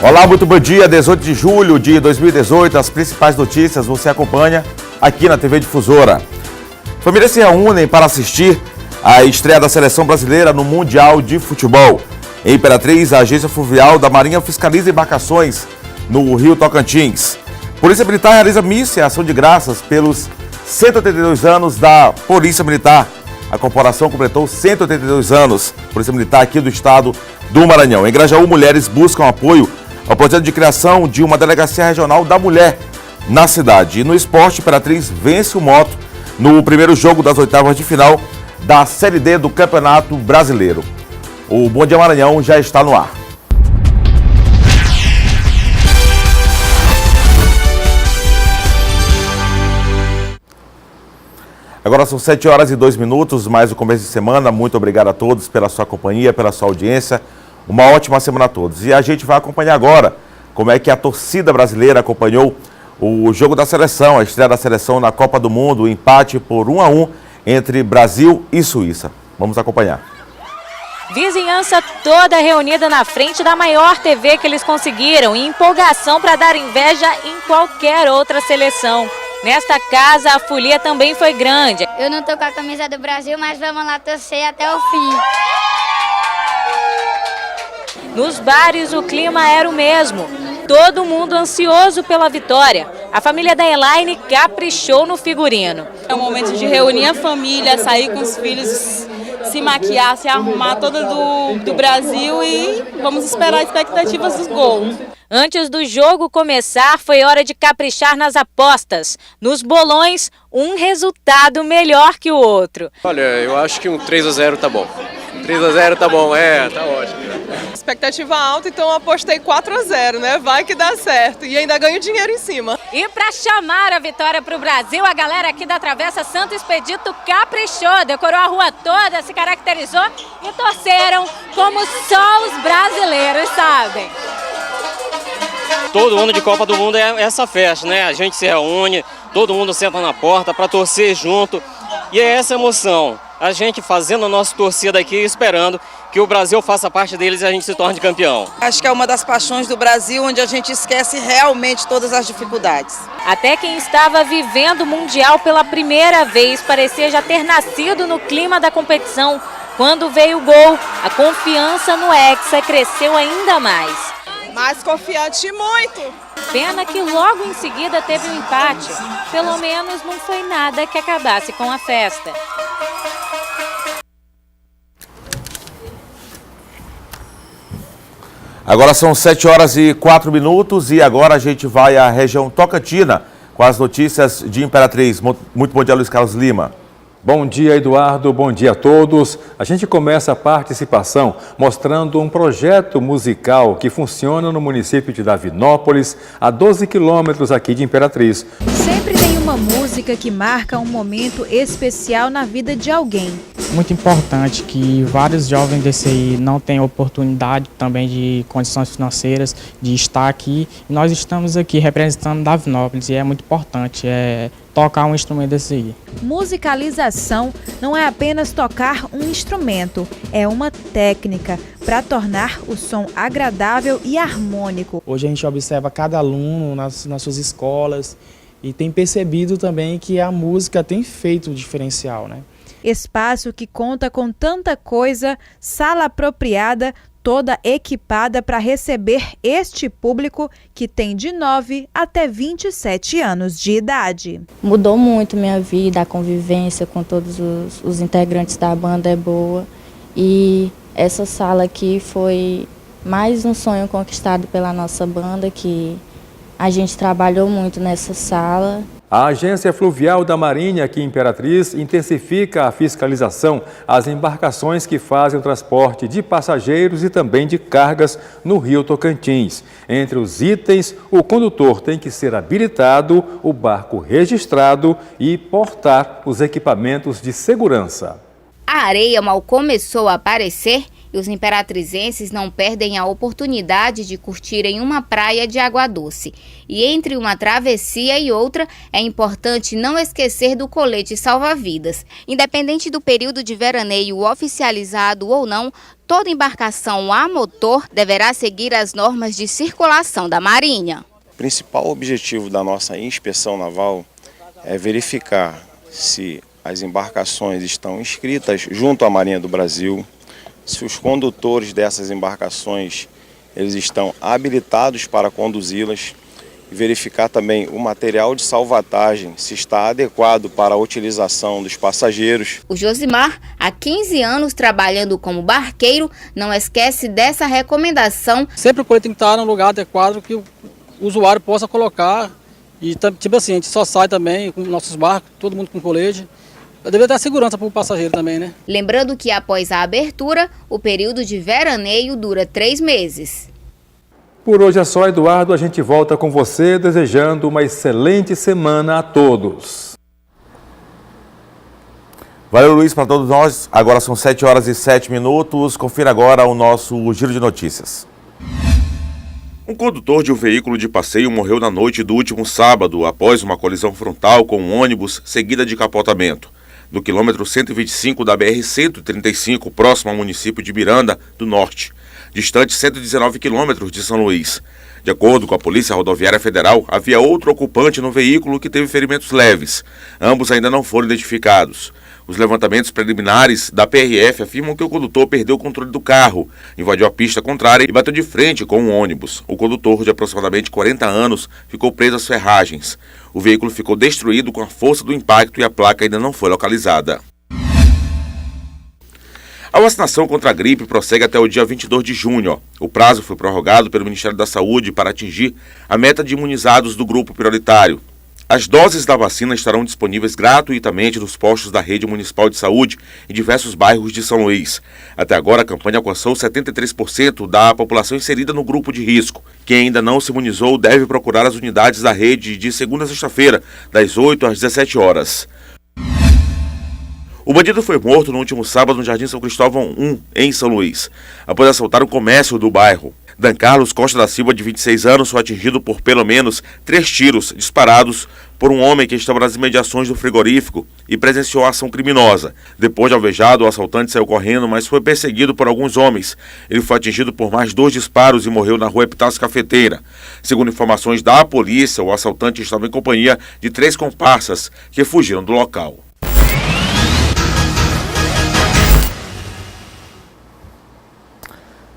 Olá, muito bom dia. 18 de julho de 2018, as principais notícias você acompanha aqui na TV Difusora. Famílias se reúnem para assistir à estreia da seleção brasileira no Mundial de Futebol. Em Imperatriz, a Agência Fluvial da Marinha fiscaliza embarcações no Rio Tocantins. Polícia Militar realiza missa e ação de graças pelos 182 anos da Polícia Militar. A corporação completou 182 anos. Polícia Militar aqui do estado do Maranhão. Em Grajaú, mulheres buscam apoio ao projeto de criação de uma delegacia regional da mulher na cidade. E no esporte, Imperatriz vence o Moto no primeiro jogo das oitavas de final da Série D do Campeonato Brasileiro. O Bom Dia Maranhão já está no ar. Agora são 7 horas e 2 minutos, mais o começo de semana. Muito obrigado a todos pela sua companhia, pela sua audiência. Uma ótima semana a todos. E a gente vai acompanhar agora como é que a torcida brasileira acompanhou o jogo da seleção, a estreia da seleção na Copa do Mundo, o empate por 1-1 entre Brasil e Suíça. Vamos acompanhar. Vizinhança toda reunida na frente da maior TV que eles conseguiram e empolgação para dar inveja em qualquer outra seleção. Nesta casa, a folia também foi grande. Eu não tô com a camisa do Brasil, mas vamos lá torcer até o fim. Nos bares, o clima era o mesmo. Todo mundo ansioso pela vitória. A família da Elaine caprichou no figurino. É um momento de reunir a família, sair com os filhos, se maquiar, se arrumar toda do Brasil e vamos esperar expectativas dos gols. Antes do jogo começar, foi hora de caprichar nas apostas. Nos bolões, um resultado melhor que o outro. Olha, eu acho que um 3-0 tá bom. 3-0 tá bom, tá ótimo. Expectativa alta, então eu apostei 4-0, né? Vai que dá certo. E ainda ganho dinheiro em cima. E para chamar a vitória para o Brasil, a galera aqui da Travessa Santo Expedito caprichou, decorou a rua toda, se caracterizou e torceram como só os brasileiros sabem. Todo ano de Copa do Mundo é essa festa, né? A gente se reúne, todo mundo senta na porta para torcer junto. E é essa emoção, a gente fazendo a nossa torcida aqui, esperando que o Brasil faça parte deles e a gente se torne campeão. Acho que é uma das paixões do Brasil, onde a gente esquece realmente todas as dificuldades. Até quem estava vivendo o Mundial pela primeira vez parecia já ter nascido no clima da competição. Quando veio o gol, a confiança no Hexa cresceu ainda mais. Mais confiante muito. Pena que logo em seguida teve um empate. Pelo menos não foi nada que acabasse com a festa. Agora são 7 horas e 4 minutos e agora a gente vai à região Tocantina com as notícias de Imperatriz. Muito bom dia, Luiz Carlos Lima. Bom dia, Eduardo. Bom dia a todos. A gente começa a participação mostrando um projeto musical que funciona no município de Davinópolis, a 12 quilômetros aqui de Imperatriz. Sempre tem uma música que marca um momento especial na vida de alguém. Muito importante que vários jovens desse aí não têm oportunidade também de condições financeiras de estar aqui. E nós estamos aqui representando Davinópolis e é muito importante tocar um instrumento desse aí. Musicalização não é apenas tocar um instrumento, é uma técnica para tornar o som agradável e harmônico. Hoje a gente observa cada aluno nas suas escolas e tem percebido também que a música tem feito o diferencial, né? Espaço que conta com tanta coisa, sala apropriada, toda equipada para receber este público que tem de 9 até 27 anos de idade. Mudou muito minha vida, a convivência com todos os integrantes da banda é boa e essa sala aqui foi mais um sonho conquistado pela nossa banda, que a gente trabalhou muito nessa sala. A Agência Fluvial da Marinha aqui em Imperatriz intensifica a fiscalização às embarcações que fazem o transporte de passageiros e também de cargas no Rio Tocantins. Entre os itens, o condutor tem que ser habilitado, o barco registrado e portar os equipamentos de segurança. A areia mal começou a aparecer E os imperatrizenses não perdem a oportunidade de curtirem uma praia de água doce. E entre uma travessia e outra, é importante não esquecer do colete salva-vidas. Independente do período de veraneio oficializado ou não, toda embarcação a motor deverá seguir as normas de circulação da Marinha. O principal objetivo da nossa inspeção naval é verificar se as embarcações estão inscritas junto à Marinha do Brasil, se os condutores dessas embarcações eles estão habilitados para conduzi-las, e verificar também o material de salvatagem, se está adequado para a utilização dos passageiros. O Josimar, há 15 anos trabalhando como barqueiro, não esquece dessa recomendação. Sempre o colete tem que estar no lugar adequado que o usuário possa colocar. E tipo assim, a gente só sai também com nossos barcos, todo mundo com colete. Deve dar segurança para o passageiro também, né? Lembrando que após a abertura, o período de veraneio dura 3 meses. Por hoje é só, Eduardo. A gente volta com você desejando uma excelente semana a todos. Valeu, Luiz, para todos nós. Agora são 7h07. Confira agora o nosso giro de notícias. Um condutor de um veículo de passeio morreu na noite do último sábado após uma colisão frontal com um ônibus seguida de capotamento. No quilômetro 125 da BR-135, próximo ao município de Miranda do Norte, distante 119 quilômetros de São Luís. De acordo com a Polícia Rodoviária Federal, havia outro ocupante no veículo que teve ferimentos leves. Ambos ainda não foram identificados. Os levantamentos preliminares da PRF afirmam que o condutor perdeu o controle do carro, invadiu a pista contrária e bateu de frente com um ônibus. O condutor, de aproximadamente 40 anos, ficou preso às ferragens. O veículo ficou destruído com a força do impacto e a placa ainda não foi localizada. A vacinação contra a gripe prossegue até o dia 22 de junho. O prazo foi prorrogado pelo Ministério da Saúde para atingir a meta de imunizados do grupo prioritário. As doses da vacina estarão disponíveis gratuitamente nos postos da Rede Municipal de Saúde em diversos bairros de São Luís. Até agora, a campanha alcançou 73% da população inserida no grupo de risco. Quem ainda não se imunizou deve procurar as unidades da rede de segunda a sexta-feira, das 8 às 17 horas. O bandido foi morto no último sábado no Jardim São Cristóvão 1, em São Luís, após assaltar o comércio do bairro. Dan Carlos Costa da Silva, de 26 anos, foi atingido por pelo menos 3 tiros disparados por um homem que estava nas imediações do frigorífico e presenciou a ação criminosa. Depois de alvejado, o assaltante saiu correndo, mas foi perseguido por alguns homens. Ele foi atingido por mais 2 disparos e morreu na rua Epitácio Cafeteira. Segundo informações da polícia, o assaltante estava em companhia de 3 comparsas que fugiram do local.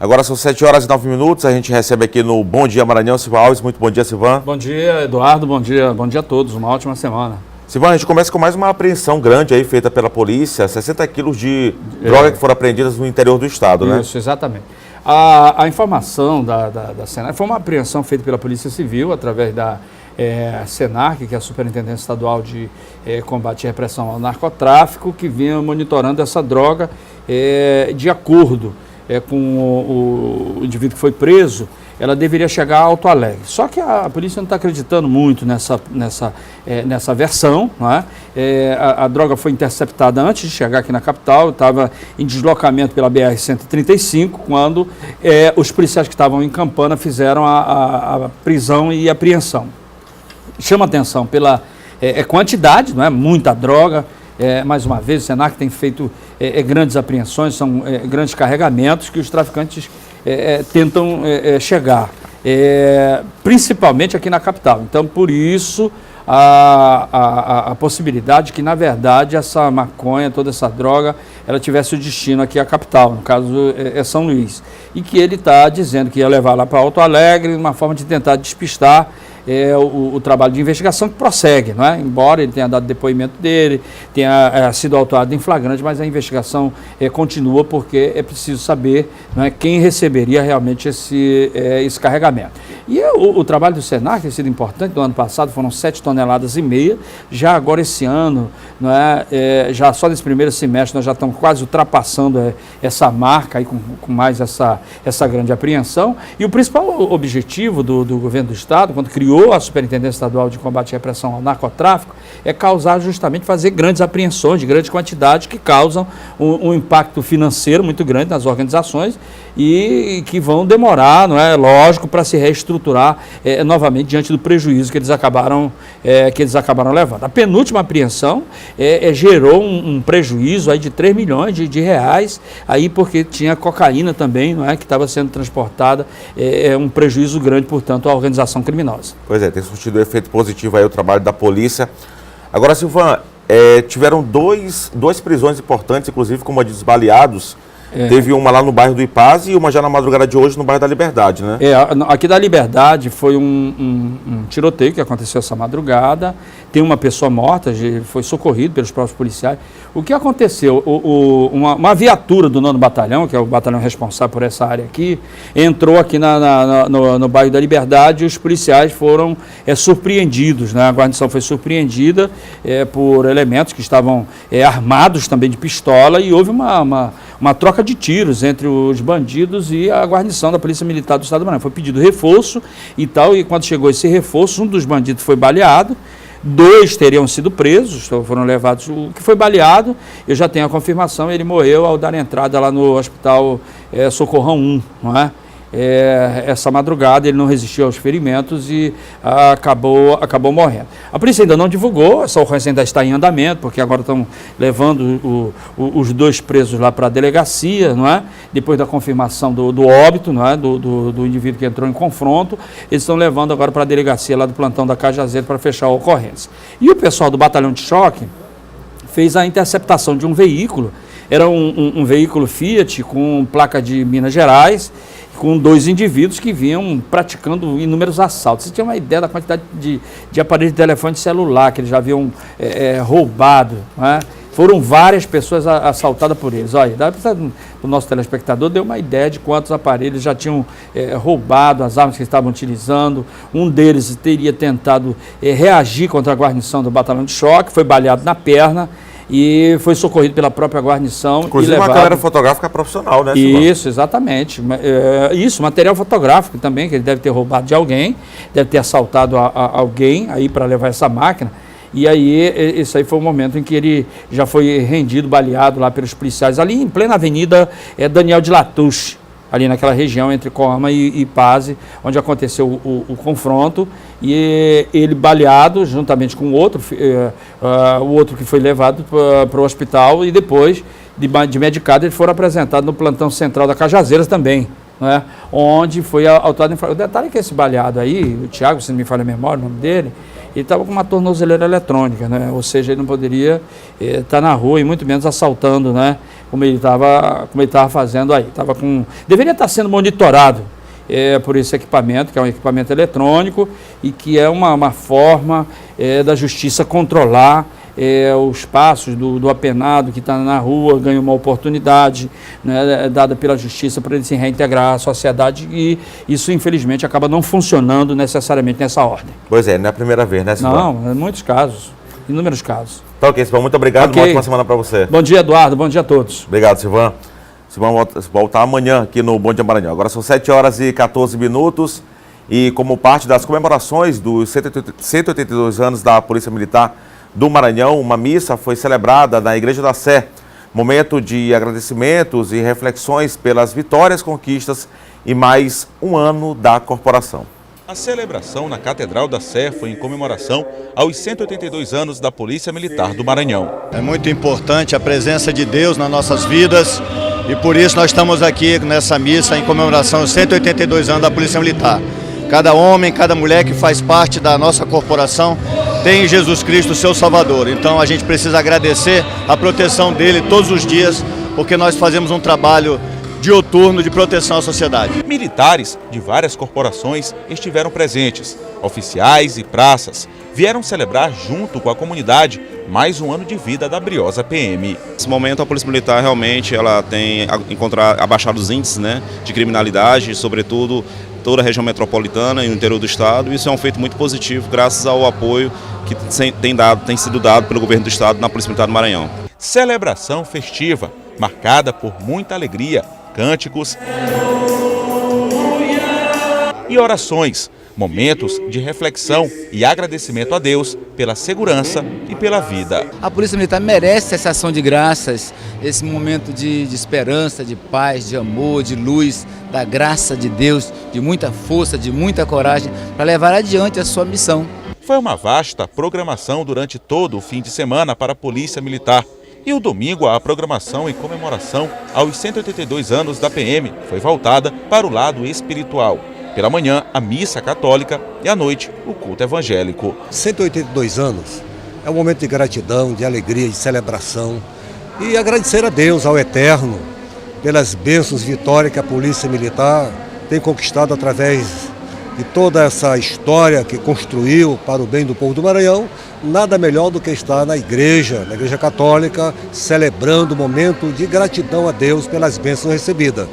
Agora são 7h09, a gente recebe aqui no Bom Dia Maranhão, Silvan Alves. Muito bom dia, Silvan. Bom dia, Eduardo, bom dia a todos, uma ótima semana. Silvan, a gente começa com mais uma apreensão grande aí feita pela polícia, 60 quilos de droga que foram apreendidas no interior do estado, né? Isso, exatamente. A informação da Senarc foi uma apreensão feita pela Polícia Civil através da Senarc, que é a Superintendência Estadual de Combate e Repressão ao Narcotráfico, que vinha monitorando essa droga de acordo com o indivíduo que foi preso, ela deveria chegar a Alto Alegre. Só que a polícia não está acreditando muito nessa versão, não é? A droga foi interceptada antes de chegar aqui na capital, estava em deslocamento pela BR-135, quando os policiais que estavam em Campana fizeram a prisão e apreensão. Chama atenção pela quantidade, não é? Muita droga. Mais uma vez, o Senarc tem feito grandes apreensões, são grandes carregamentos que os traficantes tentam chegar, principalmente aqui na capital. Então, por isso, a possibilidade que, na verdade, essa maconha, toda essa droga, ela tivesse o destino aqui à capital, no caso é São Luís. E que ele está dizendo que ia levar lá para Alto Alegre, uma forma de tentar despistar o trabalho de investigação que prossegue, não é? Embora ele tenha dado depoimento dele, tenha sido autuado em flagrante, mas a investigação continua, porque é preciso saber, não é, quem receberia realmente esse carregamento. E o trabalho do Senar tem sido importante. No ano passado foram 7,5 toneladas. Já agora esse ano, não é, já só nesse primeiro semestre nós já estamos quase ultrapassando essa marca aí com mais essa grande apreensão. E o principal objetivo do governo do estado, quando criou a Superintendência Estadual de Combate e Repressão ao Narcotráfico, é causar justamente fazer grandes apreensões de grande quantidade que causam um impacto financeiro muito grande nas organizações e que vão demorar, não é, lógico, para se reestruturar novamente diante do prejuízo que eles acabaram levando. A penúltima apreensão gerou um prejuízo aí de 3 milhões de reais, aí porque tinha cocaína também, não é, que estava sendo transportada, um prejuízo grande, portanto, à organização criminosa. Pois é, tem surtido efeito positivo aí o trabalho da polícia. Agora, Silvan, tiveram duas prisões importantes, inclusive com bandidos baleados. Teve uma lá no bairro do Ipaz e uma já na madrugada de hoje no bairro da Liberdade, né? Aqui da Liberdade foi um tiroteio que aconteceu essa madrugada. Tem uma pessoa morta, foi socorrido pelos próprios policiais. O que aconteceu? Uma viatura do 9º Batalhão, que é o batalhão responsável por essa área aqui, entrou aqui no bairro da Liberdade e os policiais foram surpreendidos, né? A guarnição foi surpreendida por elementos que estavam armados também de pistola e houve uma troca de tiros entre os bandidos e a guarnição da Polícia Militar do Estado do Maranhão. Foi pedido reforço e tal, e quando chegou esse reforço, um dos bandidos foi baleado, 2 teriam sido presos, foram levados. O que foi baleado, eu já tenho a confirmação, ele morreu ao dar entrada lá no Hospital Socorrão 1, não é? Essa madrugada ele não resistiu aos ferimentos e acabou morrendo. A polícia ainda não divulgou, essa ocorrência ainda está em andamento, porque agora estão levando os 2 presos lá para a delegacia, não é? Depois da confirmação do óbito, não é? Do indivíduo que entrou em confronto, eles estão levando agora para a delegacia lá do plantão da Cajazeiras para fechar a ocorrência. E o pessoal do batalhão de choque fez a interceptação de um veículo, era um veículo Fiat com placa de Minas Gerais, com 2 indivíduos que vinham praticando inúmeros assaltos. Você tinha uma ideia da quantidade de aparelhos de telefone celular que eles já haviam roubado, né? Foram várias pessoas assaltadas por eles. Olha, o nosso telespectador deu uma ideia de quantos aparelhos já tinham roubado, as armas que estavam utilizando. Um deles teria tentado reagir contra a guarnição do batalhão de choque, foi baleado na perna e foi socorrido pela própria guarnição. Inclusive uma câmera fotográfica profissional, né, Silvan? Isso, exatamente. Isso, material fotográfico também, que ele deve ter roubado de alguém, deve ter assaltado alguém aí para levar essa máquina. E aí, esse aí foi o momento em que ele já foi rendido, baleado lá pelos policiais, ali em plena avenida Daniel de Latouche, ali naquela região entre Corma e Paz, onde aconteceu o confronto, e ele baleado juntamente com o outro que foi levado para o hospital, e depois de medicado eles foram apresentados no plantão central da Cajazeiras também, né, onde foi autuado em flagrante. O detalhe é que esse baleado aí, o Thiago, se não me falha a memória, o nome dele, ele estava com uma tornozeleira eletrônica, né? Ou seja, ele não poderia estar na rua e muito menos assaltando, né? Como ele estava fazendo aí. Deveria estar sendo monitorado por esse equipamento, que é um equipamento eletrônico e que é uma forma da justiça controlar os passos do apenado que está na rua, ganha uma oportunidade, né, dada pela justiça para ele se reintegrar à sociedade, e isso infelizmente acaba não funcionando necessariamente nessa ordem. Pois é, não é a primeira vez, né, Silvan? Não, muitos casos, inúmeros casos. Tá ok, Silvan, muito obrigado, uma ótima semana para você. Bom dia, Eduardo, bom dia a todos. Obrigado, Silvan. Silvan volta amanhã aqui no Bom Dia Maranhão. Agora são 7h14 e como parte das comemorações dos 182 anos da Polícia Militar do Maranhão, uma missa foi celebrada na Igreja da Sé, momento de agradecimentos e reflexões pelas vitórias, conquistas e mais um ano da corporação. A celebração na Catedral da Sé foi em comemoração aos 182 anos da Polícia Militar do Maranhão. É muito importante a presença de Deus nas nossas vidas e por isso nós estamos aqui nessa missa em comemoração aos 182 anos da Polícia Militar. Cada homem, cada mulher que faz parte da nossa corporação tem Jesus Cristo, seu Salvador. Então a gente precisa agradecer a proteção dele todos os dias, porque nós fazemos um trabalho dioturno de proteção à sociedade. Militares de várias corporações estiveram presentes. Oficiais e praças vieram celebrar junto com a comunidade mais um ano de vida da briosa PM. Nesse momento a Polícia Militar realmente ela tem abaixado os índices, né, de criminalidade, sobretudo toda a região metropolitana e no interior do estado. Isso é um feito muito positivo graças ao apoio que tem sido dado pelo governo do estado na Polícia Militar do Maranhão. Celebração festiva, marcada por muita alegria, cânticos e orações, momentos de reflexão e agradecimento a Deus pela segurança e pela vida. A Polícia Militar merece essa ação de graças, esse momento de esperança, de paz, de amor, de luz, da graça de Deus, de muita força, de muita coragem para levar adiante a sua missão. Foi uma vasta programação durante todo o fim de semana para a Polícia Militar. E o domingo, a programação em comemoração aos 182 anos da PM foi voltada para o lado espiritual. Pela manhã, a missa católica e à noite, o culto evangélico. 182 anos é um momento de gratidão, de alegria, de celebração e agradecer a Deus, ao Eterno, pelas bênçãos e vitórias que a Polícia Militar tem conquistado através de toda essa história que construiu para o bem do povo do Maranhão. Nada melhor do que estar na Igreja Católica, celebrando o momento de gratidão a Deus pelas bênçãos recebidas.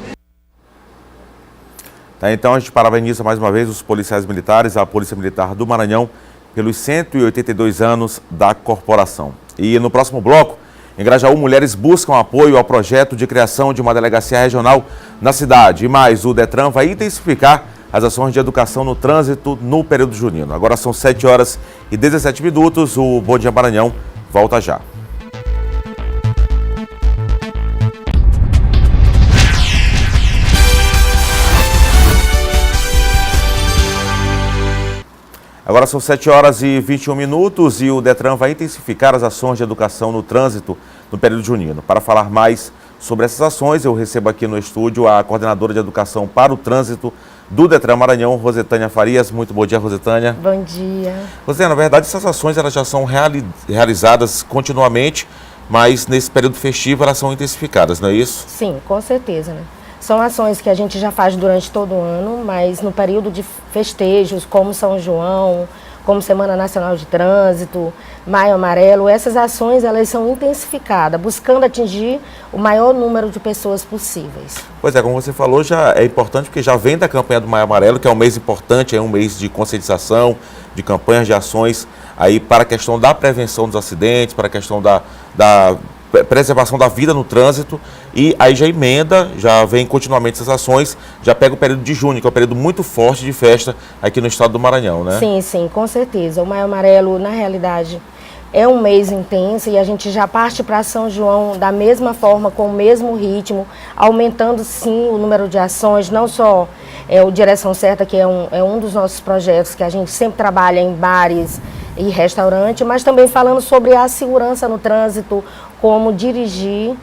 Tá, então a gente parabeniza mais uma vez os policiais militares, a Polícia Militar do Maranhão, pelos 182 anos da corporação. E no próximo bloco, em Grajaú, mulheres buscam apoio ao projeto de criação de uma delegacia regional na cidade. E mais, o Detran vai intensificar as ações de educação no trânsito no período junino. Agora são 7 horas e 17 minutos, o Bom Dia Maranhão volta já. Agora são 7 horas e 21 minutos e o Detran vai intensificar as ações de educação no trânsito no período junino. Para falar mais sobre essas ações, eu recebo aqui no estúdio a coordenadora de educação para o trânsito do Detran Maranhão, Rosetânia Farias. Muito bom dia, Rosetânia. Bom dia. Rosetânia, na verdade, essas ações elas já são realizadas continuamente, mas nesse período festivo elas são intensificadas, não é isso? Sim, com certeza, né? São ações que a gente já faz durante todo o ano, mas no período de festejos, como São João, como Semana Nacional de Trânsito, Maio Amarelo, essas ações elas são intensificadas, buscando atingir o maior número de pessoas possíveis. Pois é, como você falou, já é importante porque já vem da campanha do Maio Amarelo, que é um mês importante, é um mês de conscientização, de campanhas, de ações aí para a questão da prevenção dos acidentes, para a questão da preservação da vida no trânsito, e aí já emenda, já vem continuamente essas ações, já pega o período de junho, que é um período muito forte de festa aqui no estado do Maranhão, né? Sim, sim, com certeza. O Maio Amarelo, na realidade, é um mês intenso e a gente já parte para São João da mesma forma, com o mesmo ritmo, aumentando sim o número de ações, não só o Direção Certa, que é um dos nossos projetos que a gente sempre trabalha em bares e restaurante, mas também falando sobre a segurança no trânsito, como dirigir,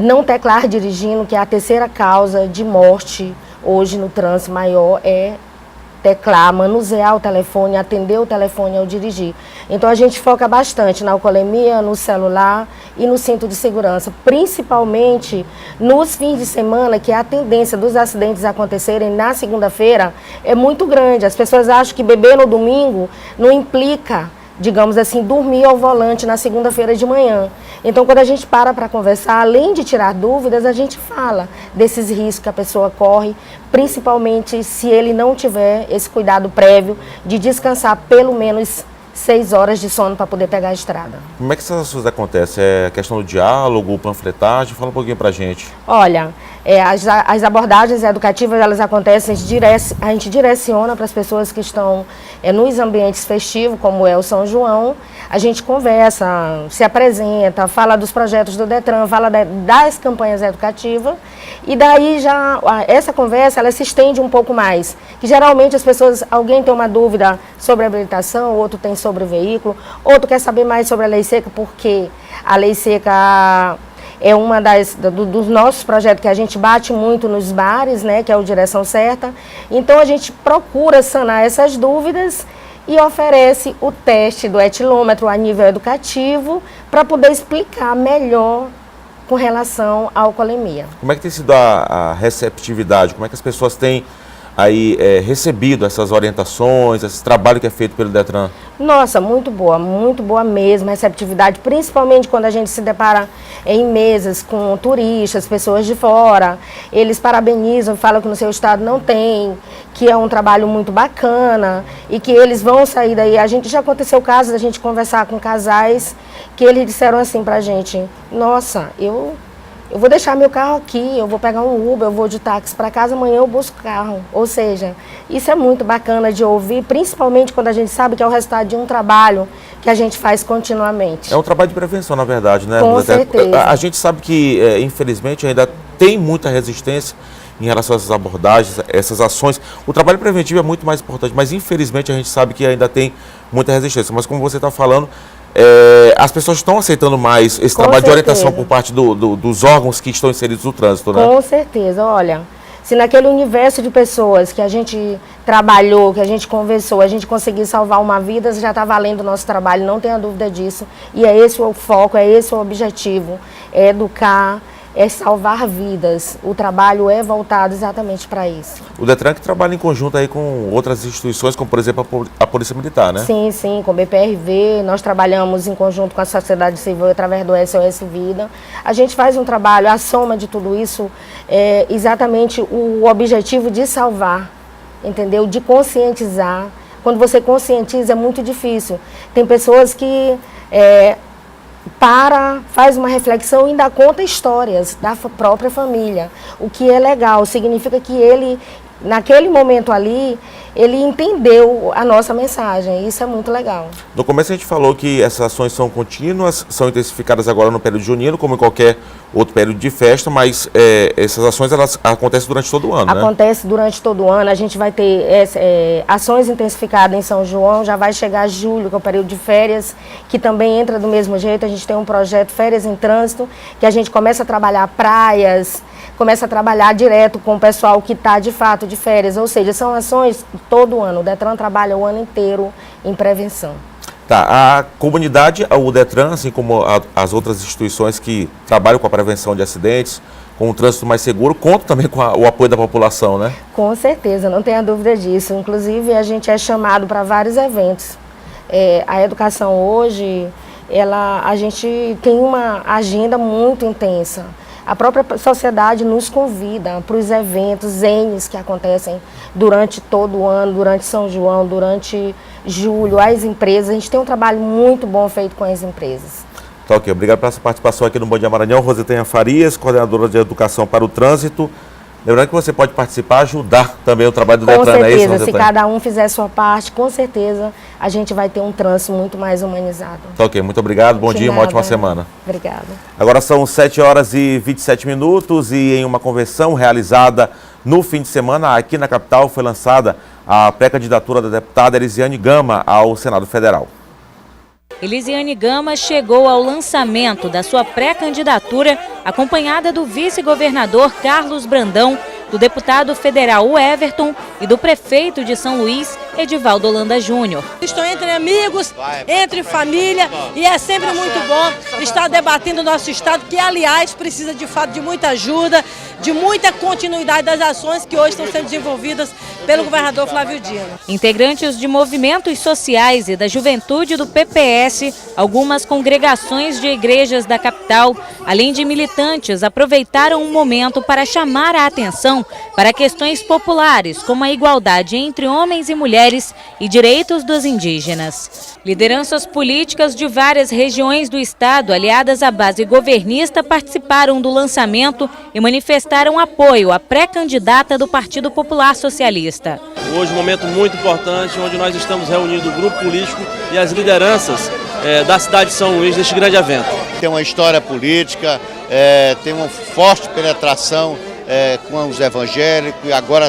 não teclar dirigindo, que é a terceira causa de morte hoje no trânsito maior, é teclar, manusear o telefone, atender o telefone ao dirigir. Então a gente foca bastante na alcoolemia, no celular e no cinto de segurança, principalmente nos fins de semana, que a tendência dos acidentes acontecerem na segunda-feira é muito grande. As pessoas acham que beber no domingo não implica, digamos assim, dormir ao volante na segunda-feira de manhã. Então, quando a gente para conversar, além de tirar dúvidas, a gente fala desses riscos que a pessoa corre, principalmente se ele não tiver esse cuidado prévio de descansar pelo menos 6 horas de sono para poder pegar a estrada. Como é que essas ações acontecem? É a questão do diálogo, panfletagem? Fala um pouquinho pra gente. Olha, as abordagens educativas, elas acontecem, a gente direciona para as pessoas que estão nos ambientes festivos, como é o São João. A gente conversa, se apresenta, fala dos projetos do Detran, fala das campanhas educativas, e daí já essa conversa ela se estende um pouco mais. Que geralmente as pessoas, alguém tem uma dúvida sobre a habilitação, outro tem sobre o veículo, outro quer saber mais sobre a lei seca, porque a lei seca é uma dos nossos projetos que a gente bate muito nos bares, né, que é o Direção Certa. Então a gente procura sanar essas dúvidas e oferece o teste do etilômetro a nível educativo para poder explicar melhor com relação à alcoolemia. Como é que tem sido a receptividade? Como é que as pessoas têm aí recebido essas orientações, esse trabalho que é feito pelo Detran? Nossa, muito boa mesmo, a receptividade, principalmente quando a gente se depara em mesas com turistas, pessoas de fora. Eles parabenizam, falam que no seu estado não tem, que é um trabalho muito bacana e que eles vão sair daí. Já aconteceu casos da gente conversar com casais que eles disseram assim pra gente: nossa, eu vou deixar meu carro aqui, eu vou pegar um Uber, eu vou de táxi para casa, amanhã eu busco carro. Ou seja, isso é muito bacana de ouvir, principalmente quando a gente sabe que é o resultado de um trabalho que a gente faz continuamente. É um trabalho de prevenção, na verdade, né? Com certeza. A gente sabe que, infelizmente, ainda tem muita resistência em relação a essas abordagens, essas ações. O trabalho preventivo é muito mais importante, mas infelizmente a gente sabe que ainda tem muita resistência. Mas como você está falando, as pessoas estão aceitando mais esse trabalho de orientação por parte dos órgãos que estão inseridos no trânsito, né? Com certeza, olha, se naquele universo de pessoas que a gente trabalhou, que a gente conversou, a gente conseguir salvar uma vida, já está valendo o nosso trabalho, não tenha dúvida disso. E é esse o foco, é esse o objetivo, é educar, é salvar vidas. O trabalho é voltado exatamente para isso. O Detran que trabalha em conjunto aí com outras instituições, como por exemplo a Polícia Militar, né? Sim, sim, com o BPRV, nós trabalhamos em conjunto com a sociedade civil através do SOS Vida. A gente faz um trabalho, a soma de tudo isso é exatamente o objetivo de salvar, entendeu? De conscientizar. Quando você conscientiza é muito difícil. Tem pessoas que faz uma reflexão e ainda conta histórias da própria família. O que é legal, significa que ele, naquele momento ali, ele entendeu a nossa mensagem. Isso é muito legal. No começo a gente falou que essas ações são contínuas, são intensificadas agora no período junino, como em qualquer outro período de festa, mas essas ações elas acontecem durante todo o ano, né? Acontece durante todo o ano. A gente vai ter ações intensificadas em São João, já vai chegar julho, que é o período de férias, que também entra do mesmo jeito. A gente tem um projeto Férias em Trânsito, que a gente começa a trabalhar praias, começa a trabalhar direto com o pessoal que está de fato de férias, ou seja, são ações todo ano. O Detran trabalha o ano inteiro em prevenção. Tá, a comunidade, o Detran, assim como as outras instituições que trabalham com a prevenção de acidentes, com um trânsito mais seguro, conta também com o apoio da população, né? Com certeza, não tenha dúvida disso. Inclusive, a gente é chamado para vários eventos. A educação hoje, a gente tem uma agenda muito intensa. A própria sociedade nos convida para os eventos Enes que acontecem durante todo o ano, durante São João, durante julho, as empresas. A gente tem um trabalho muito bom feito com as empresas. Tá, ok. Obrigado pela sua participação aqui no Bom Dia Maranhão. Rosetenha Farias, coordenadora de Educação para o Trânsito. Lembrando que você pode participar, ajudar também o trabalho do Detran, é isso? Com certeza, se cada um fizer a sua parte, com certeza a gente vai ter um trânsito muito mais humanizado. Tá, ok, muito obrigado, bom dia, uma ótima semana. Obrigada. Agora são 7 horas e 27 minutos e em uma convenção realizada no fim de semana aqui na capital foi lançada a pré-candidatura da deputada Elisiane Gama ao Senado Federal. Elisiane Gama chegou ao lançamento da sua pré-candidatura, acompanhada do vice-governador Carlos Brandão, do deputado federal Everton e do prefeito de São Luís, Edivaldo Holanda Júnior. Estou entre amigos, entre família e é sempre muito bom estar debatendo o nosso estado, que aliás precisa de fato de muita ajuda, de muita continuidade das ações que hoje estão sendo desenvolvidas pelo governador Flávio Dino. Integrantes de movimentos sociais e da juventude do PPS, algumas congregações de igrejas da capital, além de militantes, aproveitaram o momento para chamar a atenção para questões populares, como a igualdade entre homens e mulheres e direitos dos indígenas. Lideranças políticas de várias regiões do estado, aliadas à base governista, participaram do lançamento e manifestaram apoio à pré-candidata do Partido Popular Socialista. Hoje um momento muito importante, onde nós estamos reunindo o grupo político e as lideranças da cidade de São Luís neste grande evento. Tem uma história política, tem uma forte penetração com os evangélicos e agora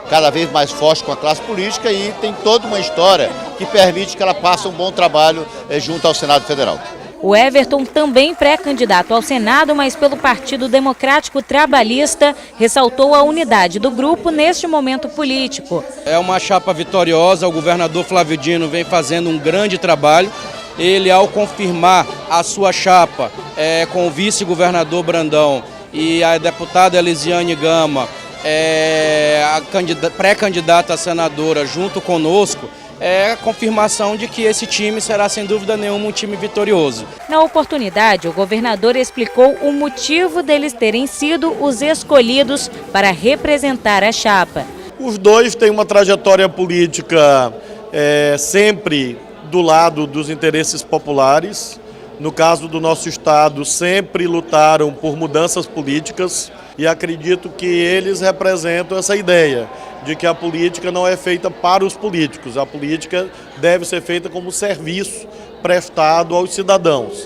cada vez mais forte com a classe política e tem toda uma história que permite que ela faça um bom trabalho junto ao Senado Federal. O Everton, também pré-candidato ao Senado, mas pelo Partido Democrático Trabalhista, ressaltou a unidade do grupo neste momento político. É uma chapa vitoriosa, o governador Flávio Dino vem fazendo um grande trabalho ele, ao confirmar a sua chapa com o vice-governador Brandão e a deputada Elisiane Gama, a pré-candidata a senadora junto conosco, é a confirmação de que esse time será, sem dúvida nenhuma, um time vitorioso. Na oportunidade, o governador explicou o motivo deles terem sido os escolhidos para representar a chapa. Os dois têm uma trajetória política sempre do lado dos interesses populares. No caso do nosso estado, sempre lutaram por mudanças políticas e acredito que eles representam essa ideia de que a política não é feita para os políticos, a política deve ser feita como serviço prestado aos cidadãos.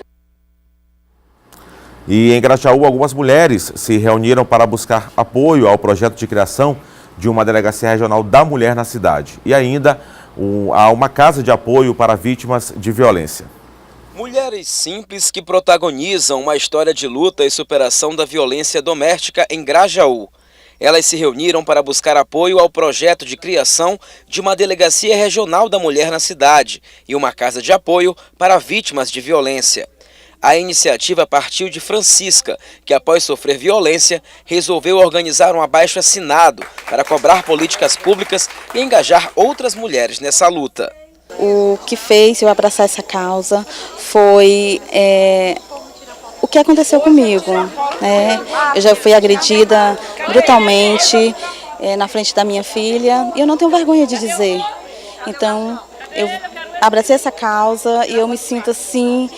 E em Grajaú, algumas mulheres se reuniram para buscar apoio ao projeto de criação de uma delegacia regional da mulher na cidade. E ainda há uma casa de apoio para vítimas de violência. Mulheres simples que protagonizam uma história de luta e superação da violência doméstica em Grajaú. Elas se reuniram para buscar apoio ao projeto de criação de uma delegacia regional da mulher na cidade e uma casa de apoio para vítimas de violência. A iniciativa partiu de Francisca, que após sofrer violência, resolveu organizar um abaixo-assinado para cobrar políticas públicas e engajar outras mulheres nessa luta. O que fez eu abraçar essa causa foi o que aconteceu comigo, né? Eu já fui agredida brutalmente na frente da minha filha e eu não tenho vergonha de dizer. Então, eu abracei essa causa e eu me sinto assim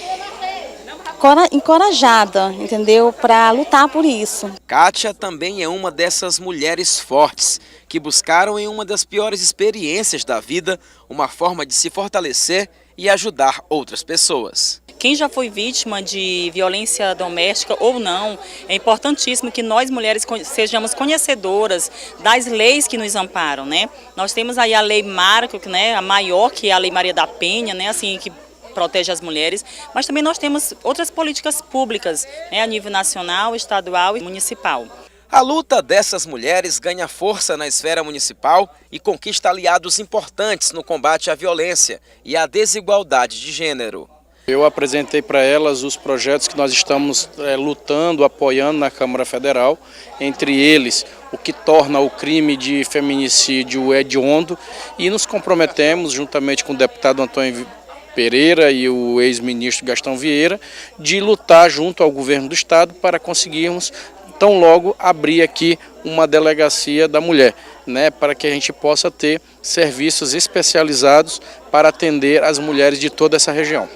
encorajada, entendeu? Para lutar por isso. Kátia também é uma dessas mulheres fortes que buscaram em uma das piores experiências da vida uma forma de se fortalecer e ajudar outras pessoas. Quem já foi vítima de violência doméstica ou não, é importantíssimo que nós mulheres sejamos conhecedoras das leis que nos amparam, né? Nós temos aí a Lei Marco, né, a maior, que é a Lei Maria da Penha, né, assim, que protege as mulheres, mas também nós temos outras políticas públicas, né, a nível nacional, estadual e municipal. A luta dessas mulheres ganha força na esfera municipal e conquista aliados importantes no combate à violência e à desigualdade de gênero. Eu apresentei para elas os projetos que nós estamos lutando, apoiando na Câmara Federal, entre eles o que torna o crime de feminicídio hediondo, e nos comprometemos, juntamente com o deputado Antônio Pereira e o ex-ministro Gastão Vieira, de lutar junto ao governo do estado para conseguirmos tão logo abrir aqui uma delegacia da mulher, né, para que a gente possa ter serviços especializados para atender as mulheres de toda essa região.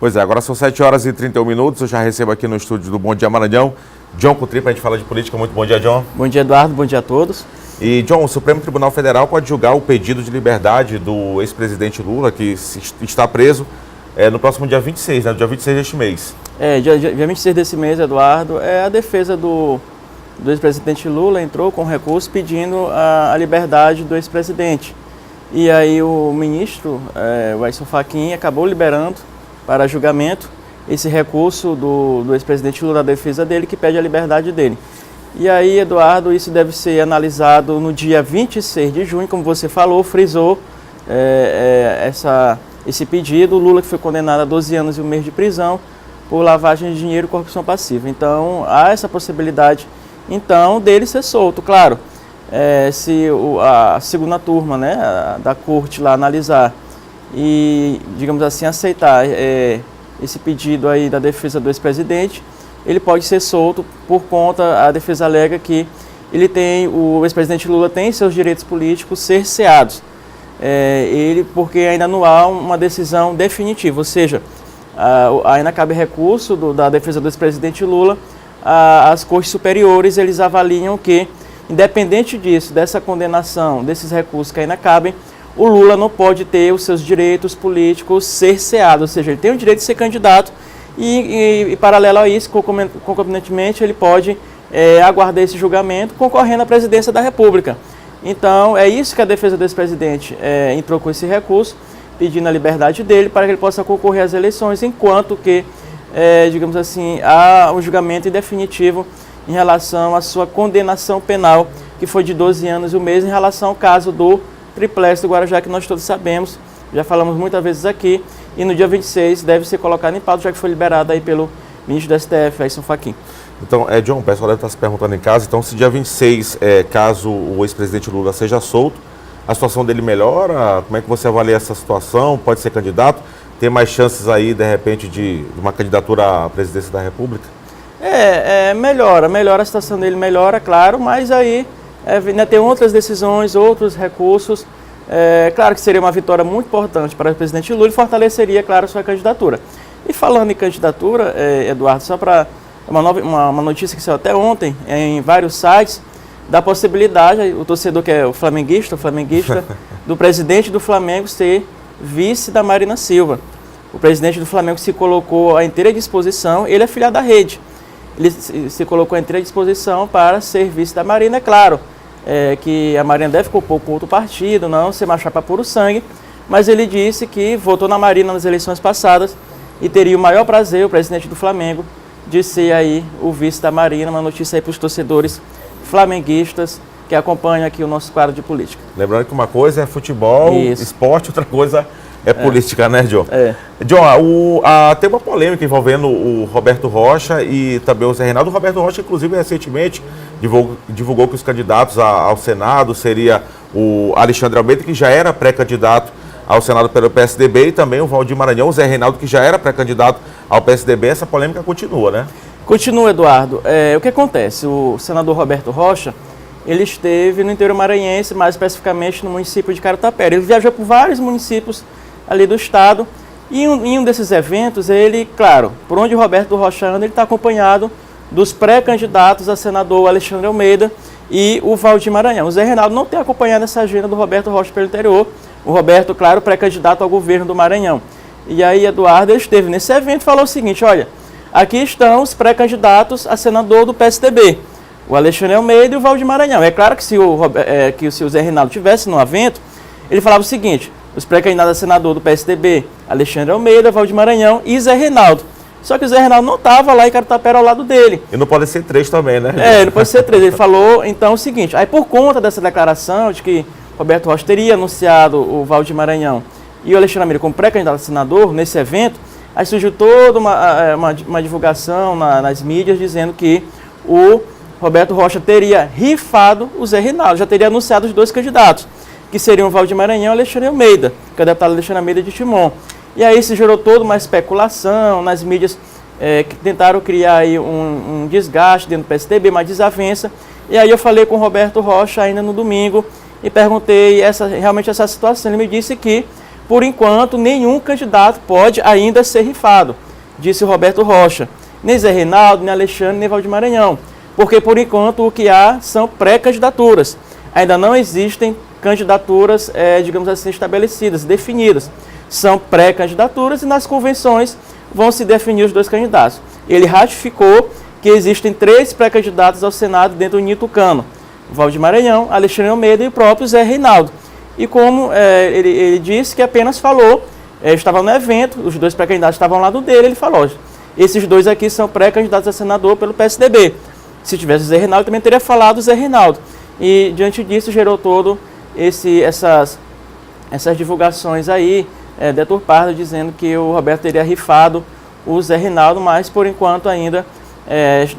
Pois é, agora são 7h31, eu já recebo aqui no estúdio do Bom Dia Maranhão, John Coutry, para a gente falar de política. Muito bom dia, John. Bom dia, Eduardo, bom dia a todos. E, John, o Supremo Tribunal Federal pode julgar o pedido de liberdade do ex-presidente Lula, que está preso, no próximo dia 26, né? Dia 26 deste mês. Dia 26 desse mês, Eduardo, a defesa do ex-presidente Lula entrou com recurso pedindo a liberdade do ex-presidente. E aí o ministro, o Edson Fachin, acabou liberando para julgamento esse recurso do ex-presidente Lula, da defesa dele, que pede a liberdade dele. E aí, Eduardo, isso deve ser analisado no dia 26 de junho, como você falou, frisou esse pedido. O Lula, que foi condenado a 12 anos e 1 mês de prisão por lavagem de dinheiro e corrupção passiva. Então, há essa possibilidade, então, dele ser solto. Claro, se a segunda turma, né, da corte lá analisar e, digamos assim, aceitar esse pedido aí da defesa do ex-presidente, ele pode ser solto por conta, a defesa alega que o ex-presidente Lula tem seus direitos políticos cerceados. Porque ainda não há uma decisão definitiva, ou seja, ainda cabe recurso da defesa do ex-presidente Lula. As cortes superiores, eles avaliam que, independente disso, dessa condenação, desses recursos que ainda cabem, o Lula não pode ter os seus direitos políticos cerceados, ou seja, ele tem o direito de ser candidato e paralelo a isso, concomitantemente, ele pode aguardar esse julgamento concorrendo à presidência da República. Então, é isso que a defesa do ex-presidente entrou com esse recurso, pedindo a liberdade dele para que ele possa concorrer às eleições, enquanto que, digamos assim, há um julgamento definitivo em relação à sua condenação penal, que foi de 12 anos e 1 mês, em relação ao caso do triplex do Guarujá, que nós todos sabemos, já falamos muitas vezes aqui, e no dia 26 deve ser colocado em pauta, já que foi liberado aí pelo ministro do STF, Aysson Fachin. Então, John, o pessoal deve estar se perguntando em casa, então se dia 26, caso o ex-presidente Lula seja solto, a situação dele melhora? Como é que você avalia essa situação? Pode ser candidato? Tem mais chances aí, de repente, de uma candidatura à presidência da República? Melhora a situação dele, melhora, claro, mas aí ainda tem outras decisões, outros recursos. Claro que seria uma vitória muito importante para o presidente Lula e fortaleceria, claro, a sua candidatura. E falando em candidatura, Eduardo, só para uma notícia que saiu até ontem em vários sites, da possibilidade, o torcedor que é o flamenguista do presidente do Flamengo ser vice da Marina Silva. O presidente do Flamengo se colocou à inteira disposição, ele é filiado da Rede, ele se colocou à inteira disposição para ser vice da Marina, é claro, que a Marina deve compor com outro partido, não ser uma chapa puro sangue, mas ele disse que votou na Marina nas eleições passadas e teria o maior prazer, o presidente do Flamengo, de ser aí o vice da Marina, uma notícia aí para os torcedores flamenguistas que acompanham aqui o nosso quadro de política. Lembrando que uma coisa é futebol, esporte, outra coisa é política, né, John? John, tem uma polêmica envolvendo o Roberto Rocha e também o Zé Reinaldo. O Roberto Rocha, inclusive, recentemente divulgou que os candidatos ao Senado seria o Alexandre Almeida, que já era pré-candidato ao Senado pelo PSDB, e também o Valdir Maranhão, o Zé Reinaldo, que já era pré-candidato ao PSDB. Essa polêmica continua, né? Continua, Eduardo. O que acontece? O senador Roberto Rocha, ele esteve no interior maranhense, mais especificamente no município de Carutapera. Ele viajou por vários municípios ali do estado, e em um desses eventos, ele, claro, por onde o Roberto Rocha anda, ele está acompanhado dos pré-candidatos a senador Alexandre Almeida e o Valdir Maranhão. O Zé Reinaldo não tem acompanhado essa agenda do Roberto Rocha pelo interior. O Roberto, claro, pré-candidato ao governo do Maranhão. E aí, Eduardo, ele esteve nesse evento e falou o seguinte: olha, aqui estão os pré-candidatos a senador do PSDB, o Alexandre Almeida e o Valdir Maranhão. É claro que se o Zé Reinaldo estivesse no evento, ele falava o seguinte: os pré-candidatos a senador do PSDB, Alexandre Almeida, Valdir Maranhão e Zé Reinaldo. Só que o Zé Reinaldo não estava lá em Carutapera ao lado dele. E não pode ser 3 também, né? Não pode ser 3. Ele falou, então, o seguinte: aí por conta dessa declaração de que Roberto Rocha teria anunciado o Valdir Maranhão e o Alexandre Almeida como pré-candidato a senador nesse evento, aí surgiu toda uma divulgação nas mídias dizendo que o Roberto Rocha teria rifado o Zé Reinaldo, já teria anunciado os 2 candidatos, que seriam o Valdir Maranhão e o Alexandre Almeida, que é o deputado Alexandre Almeida de Timon. E aí se gerou toda uma especulação nas mídias, que tentaram criar aí um desgaste dentro do PSDB, uma desavença. E aí eu falei com o Roberto Rocha ainda no domingo e perguntei realmente essa situação. Ele me disse que, por enquanto, nenhum candidato pode ainda ser rifado, disse o Roberto Rocha. Nem Zé Reinaldo, nem Alexandre, nem Valdir Maranhão. Porque, por enquanto, o que há são pré-candidaturas. Ainda não existem candidaturas, digamos assim, estabelecidas, definidas. São pré-candidaturas e nas convenções vão se definir os 2 candidatos. Ele ratificou que existem 3 pré-candidatos ao Senado dentro do Ninho Tucano: Valdir Maranhão, Alexandre Almeida e o próprio Zé Reinaldo. E como ele disse que apenas falou, estava no evento, os 2 pré-candidatos estavam ao lado dele, ele falou: esses 2 aqui são pré-candidatos a senador pelo PSDB. Se tivesse o Zé Reinaldo, também teria falado o Zé Reinaldo. E diante disso gerou todo essas divulgações aí, deturpadas, dizendo que o Roberto teria rifado o Zé Reinaldo, mas por enquanto ainda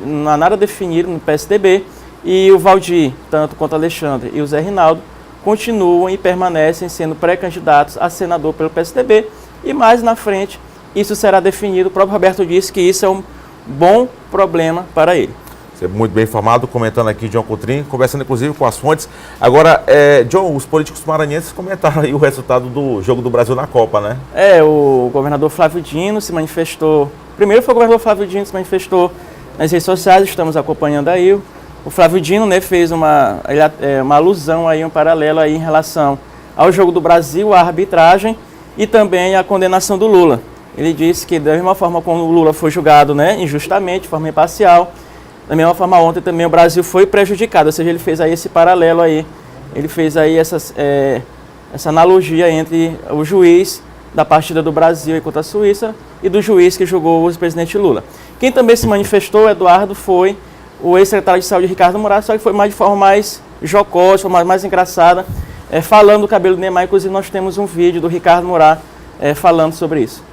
não há nada definido no PSDB. E o Valdir, tanto quanto o Alexandre e o Zé Reinaldo, continuam e permanecem sendo pré-candidatos a senador pelo PSDB, e mais na frente isso será definido. O próprio Roberto disse que isso é um bom problema para ele. Você é muito bem informado, comentando aqui John Coutrin, conversando inclusive com as fontes. Agora, John, os políticos maranhenses comentaram aí o resultado do Jogo do Brasil na Copa, né? O governador Flávio Dino se manifestou, primeiro foi o governador Flávio Dino que se manifestou nas redes sociais, estamos acompanhando aí. O Flávio Dino, né, fez uma alusão aí, um paralelo aí em relação ao Jogo do Brasil, à arbitragem e também à condenação do Lula. Ele disse que da mesma forma como o Lula foi julgado, né, injustamente, de forma imparcial, da mesma forma ontem também o Brasil foi prejudicado, ou seja, ele fez aí esse paralelo aí, ele fez aí essa analogia entre o juiz da partida do Brasil contra a Suíça e do juiz que julgou o ex-presidente Lula. Quem também se manifestou, Eduardo, foi o ex-secretário de Saúde, Ricardo Murata, só que foi de forma mais jocosa, mais engraçada, falando do cabelo do Neymar. Inclusive nós temos um vídeo do Ricardo Murá falando sobre isso.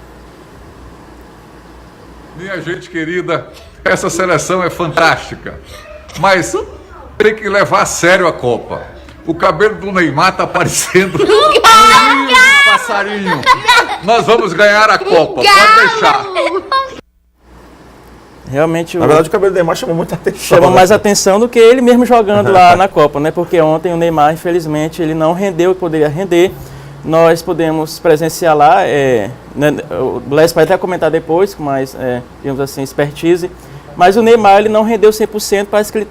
Minha gente querida, essa seleção é fantástica, mas tem que levar a sério a Copa. O cabelo do Neymar está parecendo um passarinho. Nós vamos ganhar a Copa, pode deixar. Realmente, na verdade, o cabelo do Neymar chamou muita atenção. Chamou mais atenção do que ele mesmo jogando lá na Copa, né? Porque ontem o Neymar, infelizmente, ele não rendeu o que poderia render. Nós podemos presenciar lá, o Les vai até comentar depois, com mais, digamos assim, expertise, mas o Neymar ele não rendeu 100%, parece que ele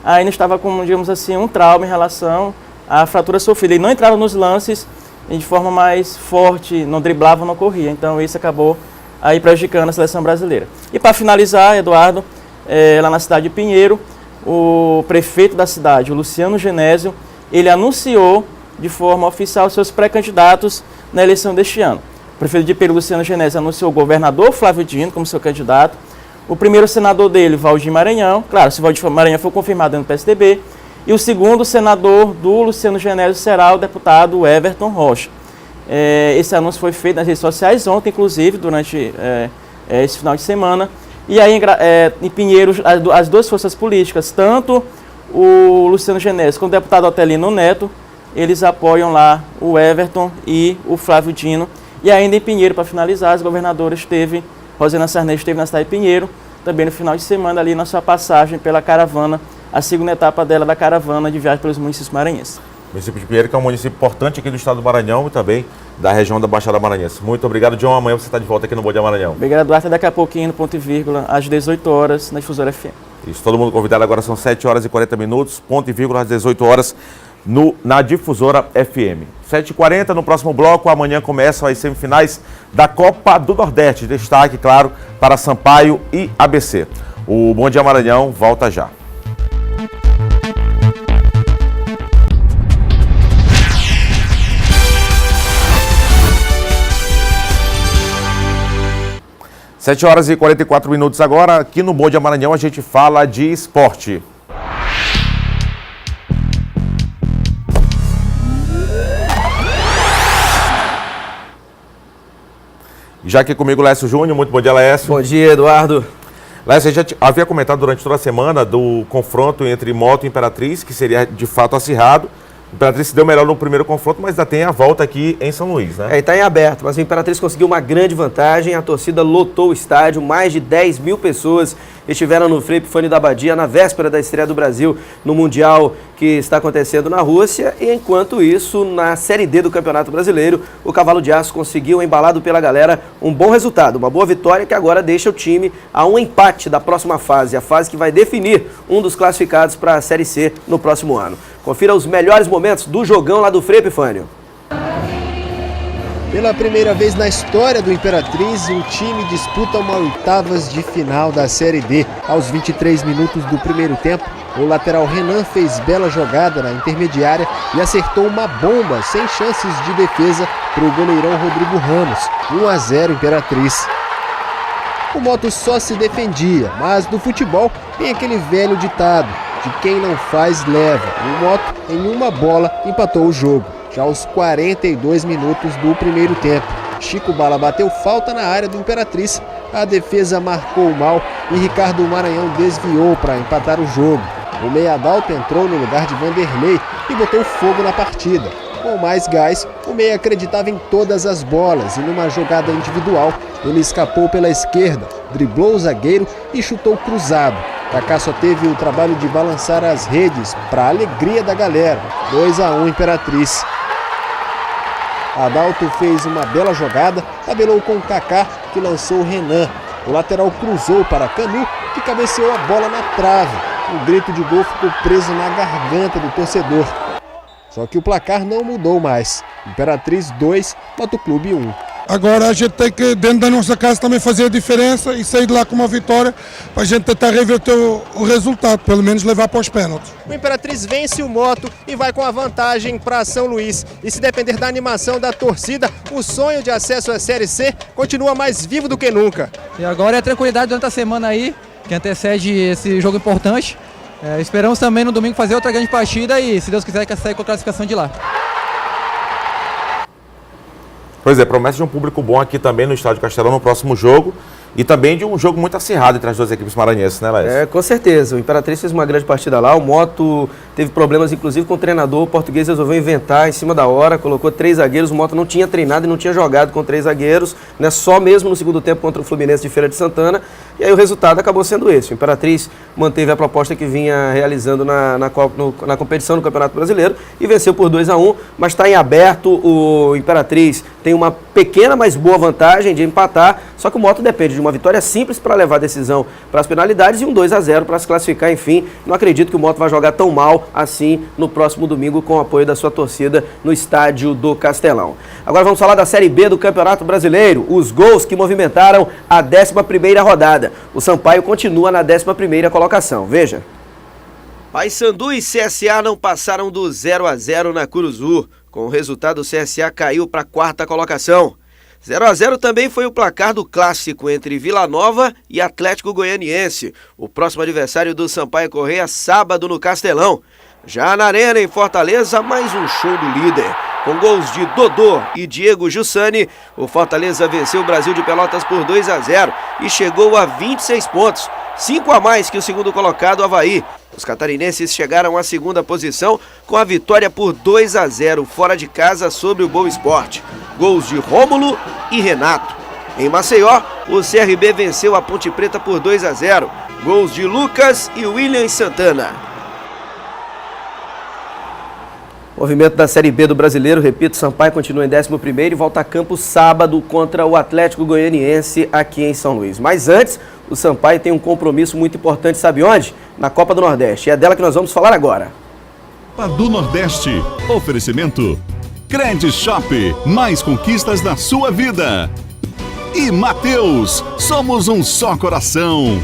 ainda estava com, digamos assim, um trauma em relação à fratura sofrida. Ele não entrava nos lances de forma mais forte, não driblava, não corria, então isso acabou aí prejudicando a seleção brasileira. E para finalizar, Eduardo, lá na cidade de Pinheiro, o prefeito da cidade, o Luciano Genésio, ele anunciou de forma oficial seus pré-candidatos na eleição deste ano. O prefeito de Pinheiro, Luciano Genésio, anunciou o governador Flávio Dino como seu candidato, o primeiro senador dele, Valdir Maranhão, claro, se o Valdir Maranhão for confirmado no PSDB, e o segundo senador do Luciano Genésio será o deputado Everton Rocha. Esse anúncio foi feito nas redes sociais ontem, inclusive, durante esse final de semana. E aí, em Pinheiro, as duas forças políticas, tanto o Luciano Genésio como o deputado Otelino Neto, eles apoiam lá o Everton e o Flávio Dino. E ainda em Pinheiro, para finalizar, as governadoras Rosana Sarney esteve na cidade de Pinheiro, também no final de semana ali na sua passagem pela caravana, a segunda etapa dela da caravana de viagem pelos municípios maranhenses. O município de Pinheiro, que é um município importante aqui do estado do Maranhão e também da região da Baixada Maranhense. Muito obrigado, John. Amanhã você está de volta aqui no Bom Dia Maranhão. Obrigado, Eduardo. Daqui a pouquinho, no ponto e vírgula, às 18 horas, na Difusora FM. Isso, todo mundo convidado. Agora são 7 horas e 40 minutos, ponto e vírgula, às 18 horas, na Difusora FM. 7h40, no próximo bloco, amanhã começam as semifinais da Copa do Nordeste. Destaque, claro, para Sampaio e ABC. O Bom Dia Maranhão volta já. Sete horas e 44 minutos agora, aqui no Bom Dia Maranhão a gente fala de esporte. Já aqui comigo, Lécio Júnior. Muito bom dia, Lécio. Bom dia, Eduardo. Lécio, a gente havia comentado durante toda a semana do confronto entre Moto e Imperatriz, que seria de fato acirrado. O Imperatriz se deu melhor no primeiro confronto, mas ainda tem a volta aqui em São Luís, né? Está em aberto, mas o Imperatriz conseguiu uma grande vantagem. A torcida lotou o estádio, mais de 10 mil pessoas estiveram no Frei Epifânio da Abadia na véspera da estreia do Brasil no Mundial que está acontecendo na Rússia. E enquanto isso, na Série D do Campeonato Brasileiro, o Cavalo de Aço conseguiu, embalado pela galera, um bom resultado, uma boa vitória que agora deixa o time a um empate da próxima fase, a fase que vai definir um dos classificados para a Série C no próximo ano. Confira os melhores momentos do jogão lá do Frei Epifânio. Pela primeira vez na história do Imperatriz, um time disputa uma oitavas de final da Série D. Aos 23 minutos do primeiro tempo, o lateral Renan fez bela jogada na intermediária e acertou uma bomba sem chances de defesa para o goleirão Rodrigo Ramos. 1-0 Imperatriz. O Moto só se defendia, mas no futebol tem aquele velho ditado: de quem não faz, leva. O Moto, em uma bola, empatou o jogo. Já aos 42 minutos do primeiro tempo, Chico Bala bateu falta na área do Imperatriz. A defesa marcou mal e Ricardo Maranhão desviou para empatar o jogo. O meia Adalto entrou no lugar de Vanderlei e botou fogo na partida. Com mais gás, o meia acreditava em todas as bolas e numa jogada individual, ele escapou pela esquerda, driblou o zagueiro e chutou cruzado. Kaká só teve o trabalho de balançar as redes para a alegria da galera. 2-1 Imperatriz. Adalto fez uma bela jogada, tabelou com Kaká, que lançou o Renan. O lateral cruzou para Canu, que cabeceou a bola na trave. O grito de gol ficou preso na garganta do torcedor. Só que o placar não mudou mais. Imperatriz 2, Motoclube 1. Agora a gente tem que, dentro da nossa casa, também fazer a diferença e sair de lá com uma vitória para a gente tentar reverter o resultado, pelo menos levar para os pênaltis. O Imperatriz vence o Moto e vai com a vantagem para São Luís. E se depender da animação da torcida, o sonho de acesso à Série C continua mais vivo do que nunca. E agora é a tranquilidade durante a semana aí, que antecede esse jogo importante. Esperamos também no domingo fazer outra grande partida e, se Deus quiser, sair com a classificação de lá. Pois é, promessa de um público bom aqui também no Estádio Castelão no próximo jogo e também de um jogo muito acirrado entre as duas equipes maranhenses, né, Laércio? Com certeza. O Imperatriz fez uma grande partida lá, o Moto teve problemas inclusive com o treinador, o português resolveu inventar em cima da hora, colocou 3 zagueiros, o Moto não tinha treinado e não tinha jogado com 3 zagueiros, né, só mesmo no segundo tempo contra o Fluminense de Feira de Santana, e aí o resultado acabou sendo esse. O Imperatriz manteve a proposta que vinha realizando na competição do Campeonato Brasileiro e venceu por 2-1, mas está em aberto. O Imperatriz tem uma pequena, mas boa vantagem de empatar, só que o Moto depende de uma vitória simples para levar a decisão para as penalidades e um 2-0 para se classificar, enfim. Não acredito que o Moto vai jogar tão mal assim no próximo domingo com o apoio da sua torcida no estádio do Castelão. Agora vamos falar da Série B do Campeonato Brasileiro, os gols que movimentaram a 11ª rodada. O Sampaio continua na 11ª colocação, veja. Paysandu e CSA não passaram do 0-0 na Curuzu. Com o resultado, o CSA caiu para a 4ª colocação. 0-0 também foi o placar do clássico entre Vila Nova e Atlético Goianiense. O próximo adversário do Sampaio Corrêa, sábado no Castelão. Já na Arena, em Fortaleza, mais um show do líder. Com gols de Dodô e Diego Jussani, o Fortaleza venceu o Brasil de Pelotas por 2-0 e chegou a 26 pontos, 5 a mais que o segundo colocado, Avaí. Os catarinenses chegaram à 2ª posição com a vitória por 2-0 fora de casa sobre o Boa Esporte. Gols de Rômulo e Renato. Em Maceió, o CRB venceu a Ponte Preta por 2-0. Gols de Lucas e William Santana. Movimento da Série B do Brasileiro, repito, Sampaio continua em 11º e volta a campo sábado contra o Atlético Goianiense aqui em São Luís. Mas antes, o Sampaio tem um compromisso muito importante, sabe onde? Na Copa do Nordeste. É dela que nós vamos falar agora. Copa do Nordeste. Oferecimento. Cred Shop. Mais conquistas na sua vida. E Mateus. Somos um só coração.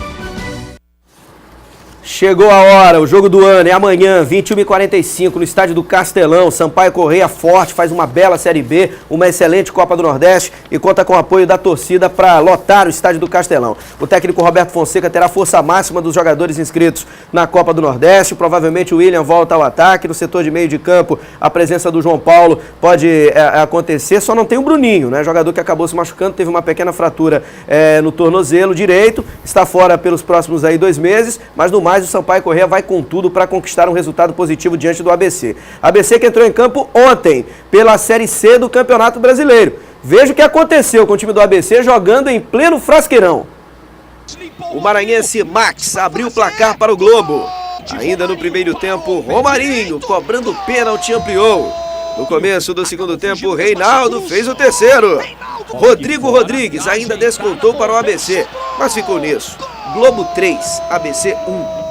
Chegou a hora, o jogo do ano é amanhã, 21h45, no estádio do Castelão. Sampaio Corrêa forte, faz uma bela Série B, uma excelente Copa do Nordeste e conta com o apoio da torcida para lotar o estádio do Castelão. O técnico Roberto Fonseca terá força máxima dos jogadores inscritos na Copa do Nordeste. Provavelmente o William volta ao ataque. No setor de meio de campo, a presença do João Paulo pode acontecer, só não tem o Bruninho, né? Jogador que acabou se machucando, teve uma pequena fratura no tornozelo direito, está fora pelos próximos 2 meses, mas no mais o Sampaio Corrêa vai com tudo para conquistar um resultado positivo diante do ABC. ABC que entrou em campo ontem pela Série C do Campeonato Brasileiro. Veja o que aconteceu com o time do ABC jogando em pleno Frasqueirão. O maranhense Max abriu o placar para o Globo. Ainda no primeiro tempo, Romarinho, cobrando pênalti, ampliou. No começo do segundo tempo, Reinaldo fez o terceiro. Rodrigo Rodrigues ainda descontou para o ABC, mas ficou nisso. Globo 3, ABC 1.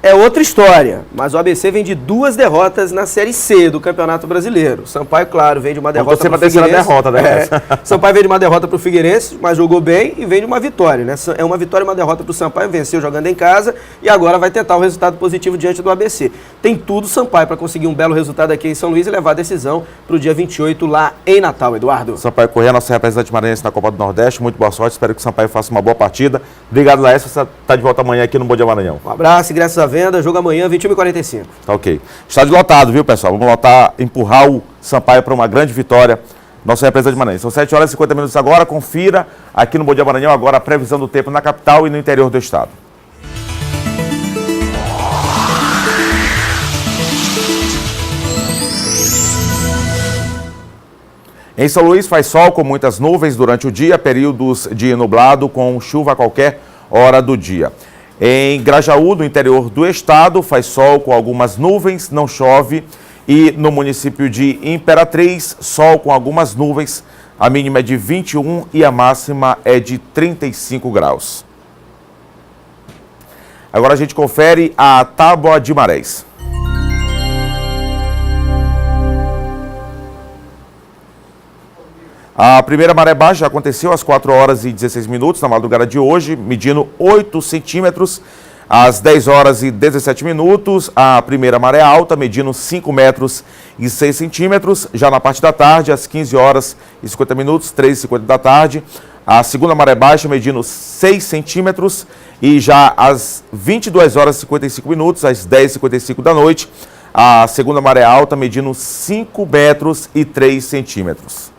É outra história, mas o ABC vem de 2 derrotas na Série C do Campeonato Brasileiro. Sampaio, claro, vem de uma derrota para o Figueirense. Derrota, né? Sampaio vem de uma derrota para o Figueirense, mas jogou bem e vem de uma vitória, né? É uma vitória e uma derrota para o Sampaio, venceu jogando em casa e agora vai tentar um resultado positivo diante do ABC. Tem tudo Sampaio para conseguir um belo resultado aqui em São Luís e levar a decisão para o dia 28 lá em Natal, Eduardo. Sampaio Corrêa, nosso representante maranhense na Copa do Nordeste, muito boa sorte, espero que o Sampaio faça uma boa partida. Obrigado, Laércio, você está de volta amanhã aqui no Bom Dia Maranhão. Um abraço, ingressos à venda, jogo amanhã, 21h45. Tá ok. Estádio lotado, viu, pessoal? Vamos lotar, empurrar o Sampaio para uma grande vitória. Nosso representante maranhense. São 7h50 agora. Confira aqui no Bom Dia Maranhão agora a previsão do tempo na capital e no interior do estado. Em São Luís faz sol com muitas nuvens durante o dia, períodos de nublado com chuva a qualquer hora do dia. Em Grajaú, no interior do estado, faz sol com algumas nuvens, não chove. E no município de Imperatriz, sol com algumas nuvens, a mínima é de 21 e a máxima é de 35 graus. Agora a gente confere a tábua de marés. A primeira maré baixa aconteceu às 4h16 na madrugada de hoje, medindo 8 centímetros. Às 10h17, a primeira maré alta, medindo 5 metros e 6 centímetros. Já na parte da tarde, às 15h50, 3h50 da tarde, A segunda maré baixa medindo 6 centímetros e já às 22 horas e 55 minutos, às 10h55 da noite, a segunda maré alta medindo 5 metros e 3 centímetros.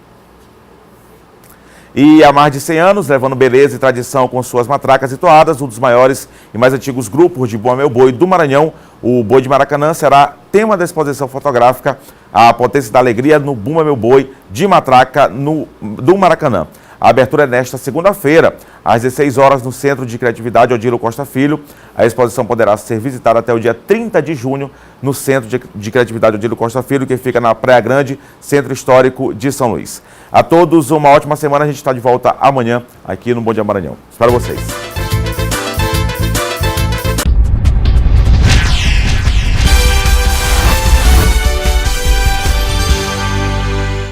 E há mais de 100 anos, levando beleza e tradição com suas matracas e toadas, um dos maiores e mais antigos grupos de Bumba Meu Boi do Maranhão, o Boi de Maracanã, será tema da exposição fotográfica A Potência da Alegria no Bumba Meu Boi de Matraca do Maracanã. A abertura é nesta segunda-feira, às 16 horas, no Centro de Criatividade Odilo Costa Filho. A exposição poderá ser visitada até o dia 30 de junho no Centro de Criatividade Odilo Costa Filho, que fica na Praia Grande, Centro Histórico de São Luís. A todos uma ótima semana, a gente está de volta amanhã aqui no Bom Dia Maranhão. Espero vocês.